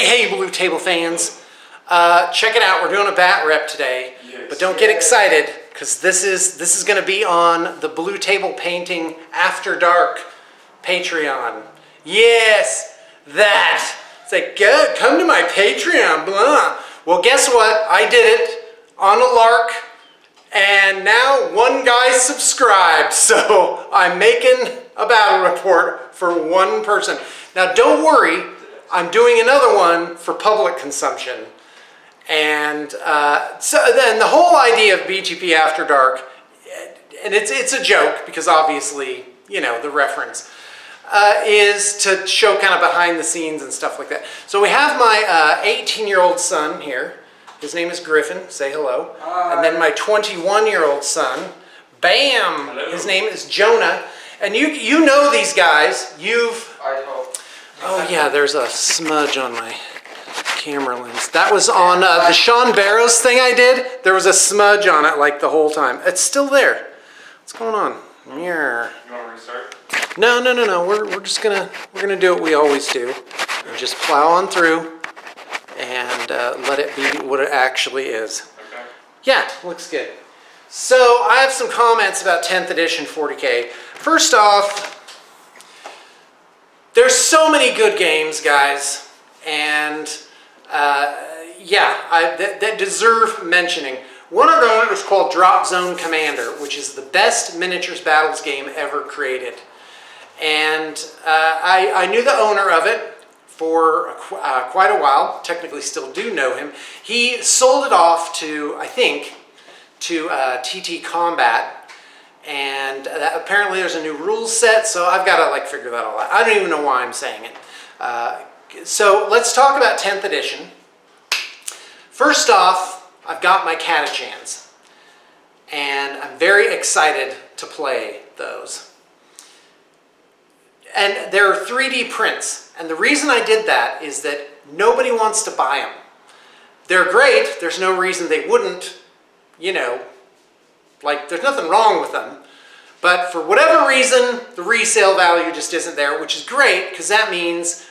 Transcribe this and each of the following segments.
Hey, Blue Table fans. Check it out. We're doing a bat rep today. Yes. But don't get excited, because this is going to be on the Blue Table Painting After Dark Patreon. Yes, that. It's like, good, come to my Patreon, blah. Well, guess what? I did it on a lark, and now one guy subscribed. So I'm making a battle report for one person. Now, don't worry. I'm doing another one for public consumption. And so then the whole idea of BTP After Dark, and it's a joke because obviously, you know, the reference, is to show kind of behind the scenes and stuff like that. So we have my 18-year-old son here. His name is Griffin. Say hello. Hi. And then my 21-year-old son, Bam. Hello. His name is Jonah. And you know these guys. I hope. Oh yeah, there's a smudge on my camera lens. That was on the Sean Barrows thing I did. There was a smudge on it like the whole time. It's still there. What's going on? Mirror. You want to restart? No. We're just gonna do what we always do. And just plow on through and let it be what it actually is. Okay. Yeah, looks good. So I have some comments about 10th edition 40K. First off, there's so many good games, guys, and that deserve mentioning. One of them is called Drop Zone Commander, which is the best miniatures battles game ever created. And I knew the owner of it for quite a while. Technically still do know him. He sold it off to, I think, to TT Combat. And apparently there's a new rules set, so I've got to like figure that all out. I don't even know why I'm saying it. So let's talk about 10th edition. First off, I've got my Catachans, and I'm very excited to play those. And they're 3D prints, and the reason I did that is that nobody wants to buy them. They're great, there's no reason they wouldn't, you know, like, there's nothing wrong with them, but for whatever reason, the resale value just isn't there, which is great, because that means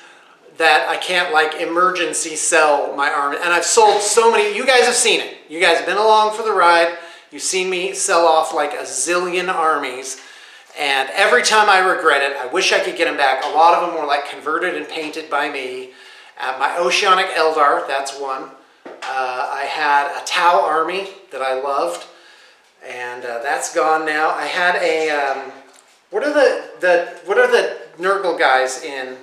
that I can't, like, emergency sell my army. And I've sold so many, you guys have seen it. You guys have been along for the ride. You've seen me sell off, like, a zillion armies, and every time I regret it. I wish I could get them back. A lot of them were, like, converted and painted by me. My Oceanic Eldar, that's one. I had a Tau army that I loved. And that's gone now. I had a what are the Nurgle guys in?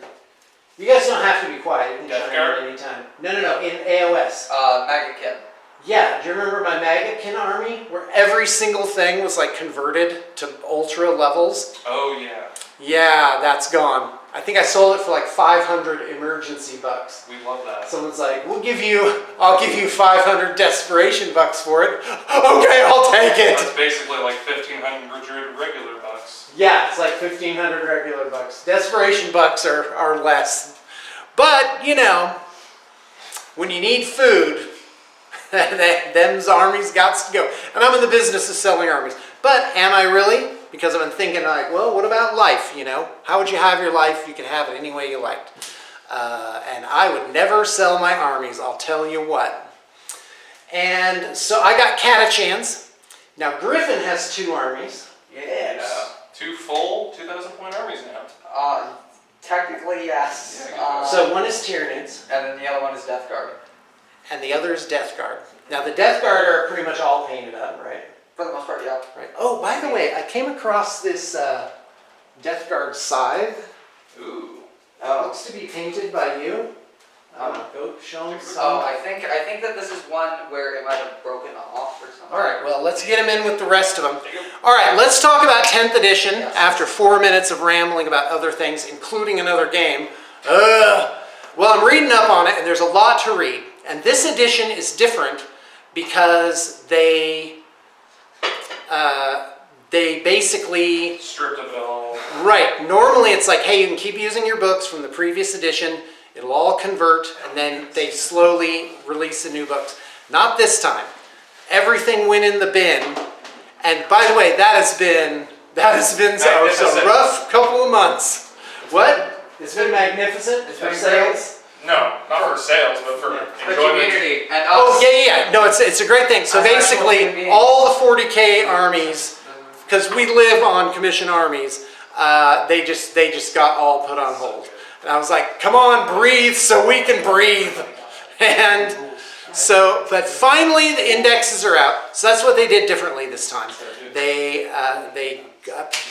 You guys don't have to be quiet. You can chime in at any time. No. In AOS. Magickin. Yeah. Do you remember my Magickin army, where every single thing was like converted to ultra levels? Oh yeah. Yeah, that's gone. I think I sold it for like 500 emergency bucks. We love that. Someone's like, I'll give you 500 desperation bucks for it. Okay, I'll take it. That's basically like 1,500 regular bucks. Yeah, it's like 1,500 regular bucks. Desperation bucks are less. But, you know, when you need food, them's armies gots to go. And I'm in the business of selling armies. But am I really? Because I've been thinking like, well, what about life, you know? How would you have your life? You could have it any way you liked. And I would never sell my armies, I'll tell you what. And so I got Catachans. Now Griffin has 2 armies. Yes. 2 full 2,000 point armies now. Technically, yes. Yeah, So one is Tyranids. And then the other one is Death Guard. And the other is Death Guard. Now the Death Guard are pretty much all painted up, right? For the most part, yeah. Right. Oh, by the way, I came across this Death Guard scythe. Ooh. Looks to be painted by you. Go show them some. Oh, I think that this is one where it might have broken off or something. All right, well, let's get them in with the rest of them. All right, let's talk about 10th edition after 4 minutes of rambling about other things, including another game. Well, I'm reading up on it, and there's a lot to read. And this edition is different because they basically Stripped of it all. Right. Normally it's like, hey, you can keep using your books from the previous edition. It'll all convert, and then they slowly release the new books. Not this time. Everything went in the bin. And by the way, that has been a rough couple of months. What? It's been magnificent. It's For been sales. No, not for sales, but for The enjoyment. community and us. Oh, yeah. No, it's a great thing. So As actual human basically, beings. all the 40K armies, because we live on commission armies, they just got all put on hold. And I was like, come on, breathe so we can breathe. And so, but finally the indexes are out. So that's what they did differently this time. They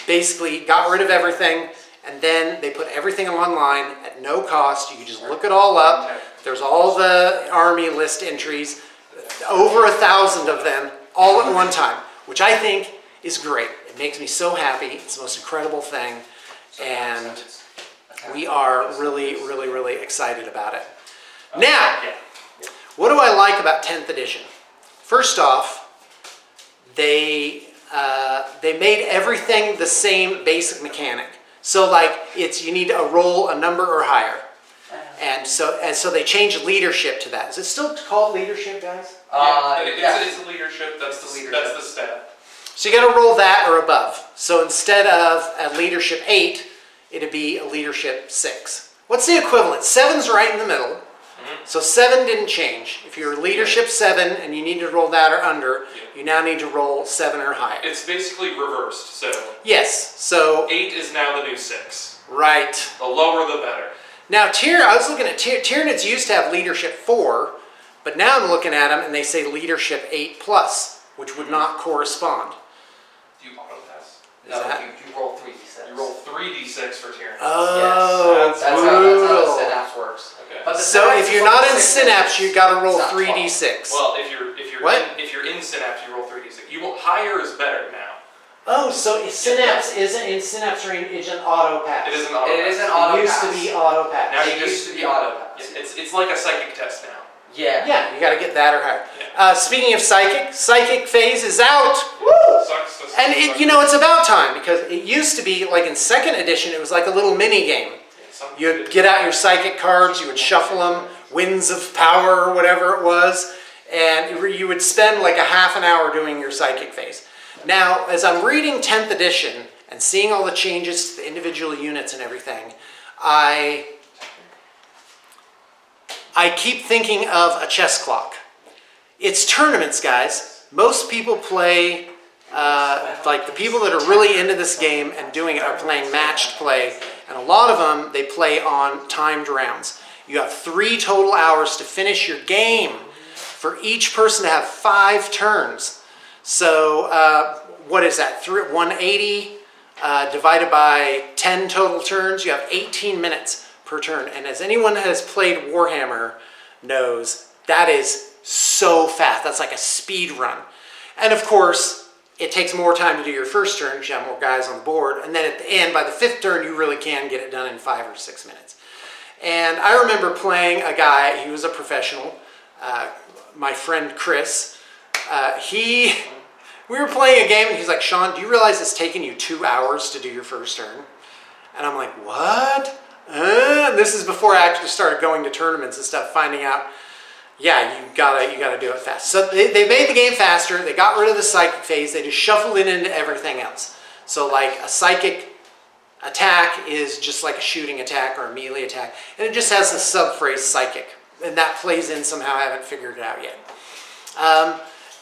basically got rid of everything, and then they put everything online at no cost. You can just look it all up. There's all the army list entries, over 1,000 of them, all at one time, which I think is great. It makes me so happy. It's the most incredible thing, and we are really, really, really excited about it. Now, what do I like about 10th edition? First off, they made everything the same basic mechanic. So like you need to roll a number or higher. And so they changed leadership to that. Is it still called leadership, guys? It's a leadership. That's the stat. So you got to roll that or above. So instead of a leadership 8, it'd be a leadership 6. What's the equivalent? 7's right in the middle. So 7 didn't change. If you're leadership 7 and you need to roll that or under, you now need to roll 7 or higher. It's basically reversed. So Yes. So 8 is now the new 6. right. The lower, the better. Now I was looking at Tyranids used to have leadership 4, but now I'm looking at them and they say leadership 8 plus, which would not correspond. Do you auto test? No, that- you roll 3d6. You roll 3d6 for Tyranny. Oh, Yes, that's brutal. how Synapse works. Okay. But the So Synapse if is you're only not in 6 Synapse, you got to roll It's not 3d6. Well, if you're in Synapse, you roll 3d6. You want higher is better now. Oh, so Synapse isn't in Synapse Ring, it's an auto pass. It is an auto. It is an pass. auto It used pass. to be auto pass. Now It you used to be auto pass. It's like a psychic test now. Yeah. Yeah, you got to get that or higher. Yeah. Speaking of psychic phase is out. Sucks. And it's about time, because it used to be like in 2nd edition, it was like a little mini game. You'd get out your psychic cards, you would shuffle them, Winds of Power or whatever it was, and you would spend like a half an hour doing your psychic phase. Now, as I'm reading 10th edition and seeing all the changes to the individual units and everything, I keep thinking of a chess clock. It's tournaments, guys. Most people play, like the people that are really into this game and doing it are playing matched play, and a lot of them, they play on timed rounds. You have 3 total hours to finish your game, for each person to have 5 turns. So what is that, 180 divided by 10 total turns, you have 18 minutes per turn. And as anyone that has played Warhammer knows, that is so fast. That's like a speed run. And of course, it takes more time to do your first turn because you have more guys on the board. And then at the end, by the 5th turn, you really can get it done in 5 or 6 minutes. And I remember playing a guy, he was a professional, my friend Chris. We were playing a game and he's like, Sean, do you realize it's taking you 2 hours to do your first turn? And I'm like, what? And this is before I actually started going to tournaments and stuff, finding out, yeah, you gotta do it fast. So they made the game faster. They got rid of the psychic phase. They just shuffled it into everything else. So like a psychic attack is just like a shooting attack or a melee attack. And it just has the subphrase psychic. And that plays in somehow. I haven't figured it out yet.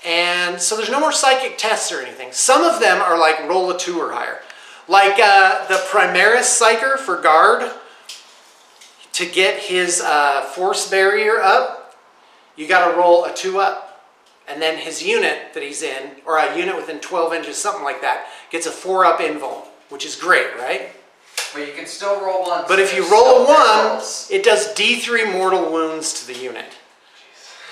And so there's no more psychic tests or anything. Some of them are like roll a 2 or higher. Like the Primaris Psyker for Guard, to get his force barrier up, you got to roll a 2 up. And then his unit that he's in, or a unit within 12 inches, something like that, gets a 4 up invuln, which is great, right? But you can still roll 1. But if you roll a 1, it does D3 mortal wounds to the unit.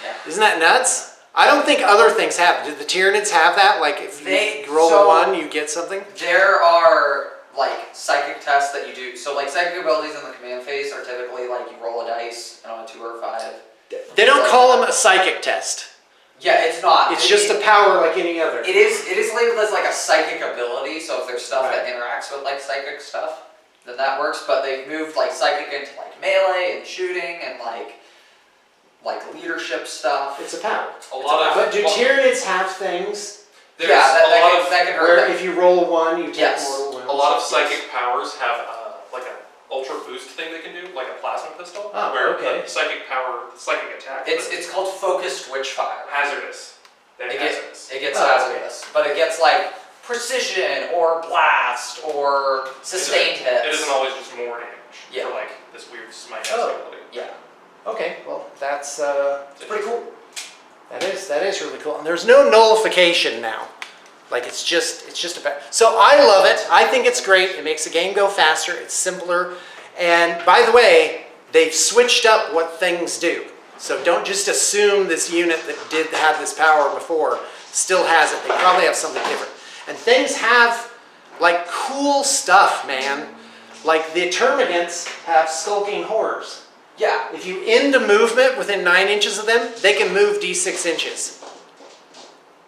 Yeah. Isn't that nuts? I don't think other things have. Did the Tyranids have that? Like if you roll a 1, you get something? There are like psychic tests that you do. So like psychic abilities in the command phase are typically like you roll a dice and on a 2 or 5. They don't call them a psychic test. Yeah, it's not. It's just a power like any other. It is labeled as like a psychic ability. So if there's stuff Right. that interacts with like psychic stuff, then that works. But they've moved like psychic into like melee and shooting and like leadership stuff. It's a power. But do Well, Tyranids have things there's Yeah, a that can hurt where them. if you roll a 1, you take Yes. mortal wounds? lot of psychic powers have like an ultra boost thing they can do, like a plasma pistol. pistol, Oh, where okay. the psychic power, the psychic attack. It's called focused witchfire. hazardous. They have hazardous. It gets Oh, hazardous, but it gets like precision or blast or sustained hits. It isn't always just more damage. Yeah. For like this weird smite Oh. ability. Yeah, Okay, well, that's, it's pretty cool. that is really cool. And there's no nullification now. Like it's just about. So I love it. I think it's great. It makes the game go faster. It's simpler. And by the way, they've switched up what things do. So don't just assume this unit that did have this power before still has it. They probably have something different. And things have like cool stuff, man. Like the termagants have skulking horrors. Yeah, If you end a movement within 9 inches of them, they can move d6 inches.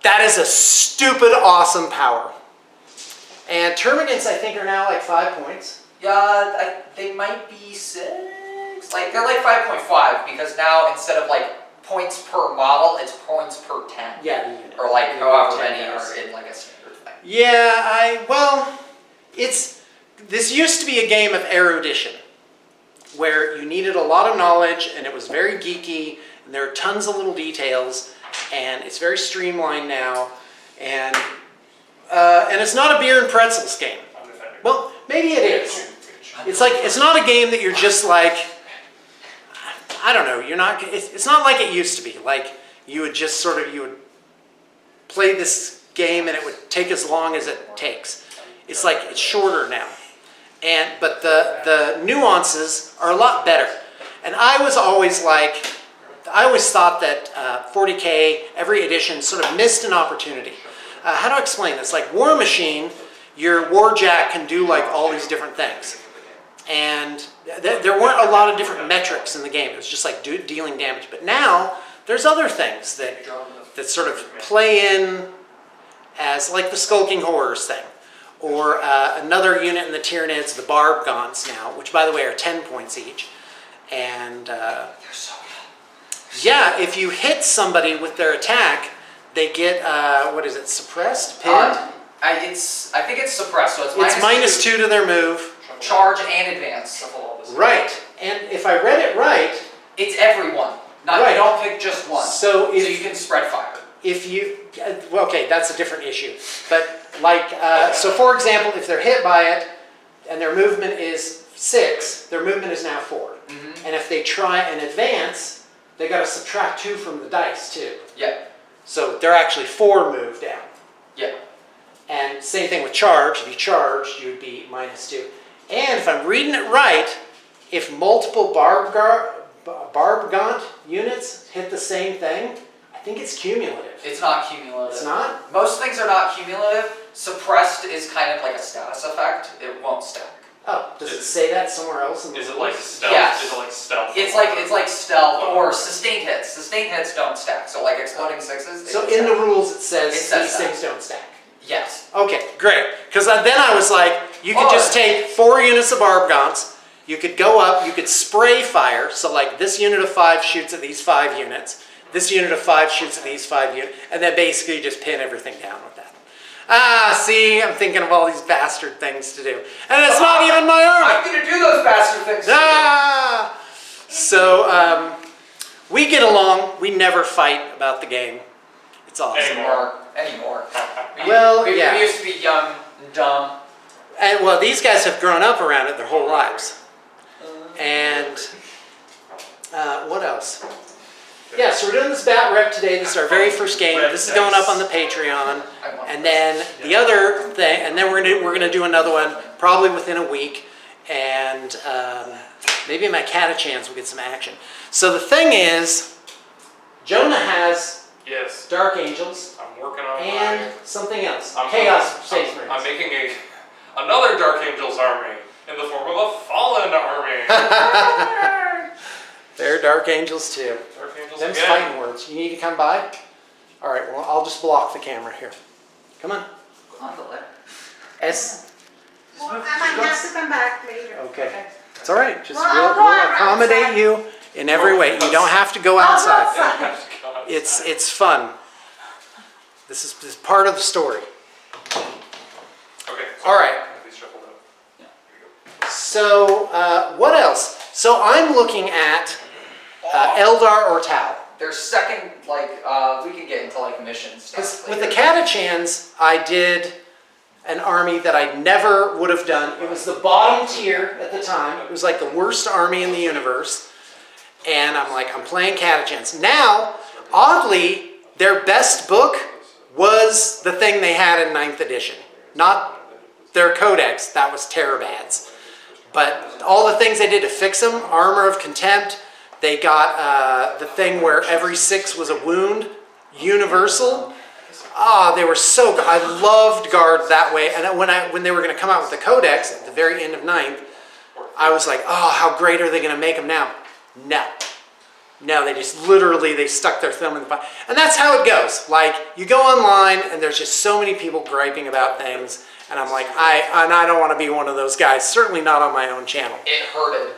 That is a stupid awesome power. And termagants, I think, are now like 5 points. yeah, they might be 6. Like they're like 5.5 because now instead of like points per model, it's points per 10. Yeah, the unit. Or like The however 10 many guys. are in like a standard thing. Yeah, this used to be a game of erudition, where you needed a lot of knowledge and it was very geeky and there are tons of little details and it's very streamlined now and it's not a beer and pretzels game. I'm defending. Well, maybe it is. It's like, it's not a game that you're just like, I don't know, it's not like it used to be. Like you would just you would play this game and it would take as long as it takes. It's like, it's shorter now. But the nuances are a lot better. And I was always like, I always thought that 40K, every edition, sort of missed an opportunity. How do I explain this? Like War Machine, your Warjack can do like all these different things. And there weren't a lot of different metrics in the game. It was just like dealing damage. But now, there's other things that sort of play in as like the Skulking Horrors thing. Or another unit in the Tyranids, the Barb Gaunts now, which by the way are 10 points each. And They're so good. yeah, if you hit somebody with their attack, they get, what is it, suppressed? Pinned? I think it's suppressed, so it's It's -2 to their move. charge and advance. Right. And if I read it right, It's everyone. Not Right. You don't pick just one. so So if you can spread fire. if you, well, okay, that's a different issue. But like, so for example, if they're hit by it and their movement is 6, their movement is now 4. And if they try and advance, they got to subtract 2 from the dice too. Yeah. So they're actually 4 move down. Yeah. And same thing with charge. If you charged, you'd be -2. And if I'm reading it right, if multiple Barb Gaunt units hit the same thing, I think it's cumulative. It's not cumulative. It's not? Most things are not cumulative. Suppressed is kind of like a status effect. It won't stack. Oh, does it say that somewhere else in the Is it rules? like stealth? Yes. Is it like stealth? It's like stealth or sustained hits. Sustained hits don't stack. So like exploding 6s. they So don't in the stack. rules it says, It says these that. things don't stack. Yes. Okay, great. Because then I was like, you could just take 4 units of Barb Gaunts, you could go up, you could spray fire, so like this unit of 5 shoots at these 5 units, this unit of 5 shoots at these 5 units, and then basically just pin everything down with that. Ah, see, I'm thinking of all these bastard things to do. And it's not even my army! I'm gonna do those bastard things. Ah! So, we get along, we never fight about the game. It's awesome. Anymore. Well, we yeah. used to be young and dumb. And well, these guys have grown up around it their whole lives. And what else? Yeah, so we're doing this Bat Rep today. This is our very first game. This is going up on the Patreon. And then the other thing, and then we're gonna do another one probably within a week. And maybe in my Catachans we'll get some action. So the thing is, Jonah has Yes. Dark Angels I'm working on and my... something else. I'm Chaos making another Dark Angels army in the form of a fallen army. They're Dark Angels too. Dark Angels Them's again. fighting words. You need to come by? All right, well, I'll just block the camera here. Come on. On the left. S. Well, I might have to come back later. Okay. It's all right. Just Well, I'll go we'll outside. accommodate you in every way. You don't have to go I'll go outside. outside. It's fun. This is part of the story. Okay. All right. Have these shuffled up. So what else? So I'm looking at Eldar or Tau. Their second, like, we could get into like missions. Because with the Catachans, I did an army that I never would have done. It was the bottom tier at the time. It was like the worst army in the universe. And I'm like, I'm playing Catachans. Now, oddly, their best book was the thing they had in 9th edition. Not their codex, that was Terrorbads. But all the things they did to fix them, Armor of Contempt, they got the thing where every 6 was a wound, universal. Ah, they were so good. I loved guards that way. And when they were going to come out with the codex at the very end of 9th, I was like, oh, how great are they going to make them now? No, they just literally, they stuck their thumb in the pie. And that's how it goes. Like, you go online and there's just so many people griping about things. And I'm like, I don't want to be one of those guys. Certainly not on my own channel. It hurted.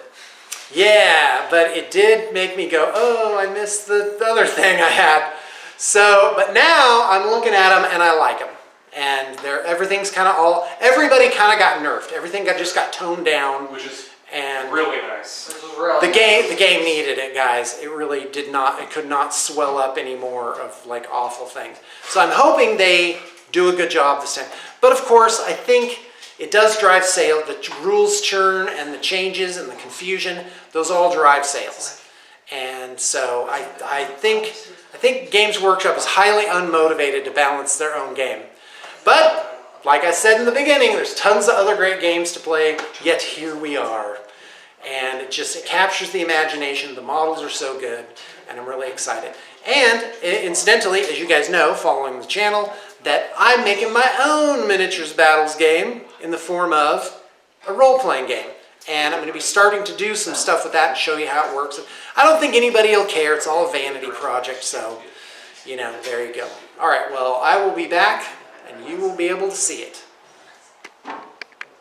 Yeah, but it did make me go, oh, I missed the other thing I had. So, but now I'm looking at them and I like them. And everything's kind of everybody kind of got nerfed. Everything just got toned down. Which is and really nice. This was really the game needed it, guys. It really did not, it could not swell up any more of like awful things. So I'm hoping they do a good job this time. But of course, I think it does drive sales. The rules churn and the changes and the confusion, those all drive sales. And so I think Games Workshop is highly unmotivated to balance their own game. But like I said in the beginning, there's tons of other great games to play, yet here we are. And it captures the imagination. The models are so good, and I'm really excited. And incidentally, as you guys know, following the channel, that I'm making my own miniatures battles game in the form of a role-playing game. And I'm going to be starting to do some stuff with that and show you how it works. I don't think anybody will care. It's all a vanity project, so, there you go. All right, well, I will be back, and you will be able to see it.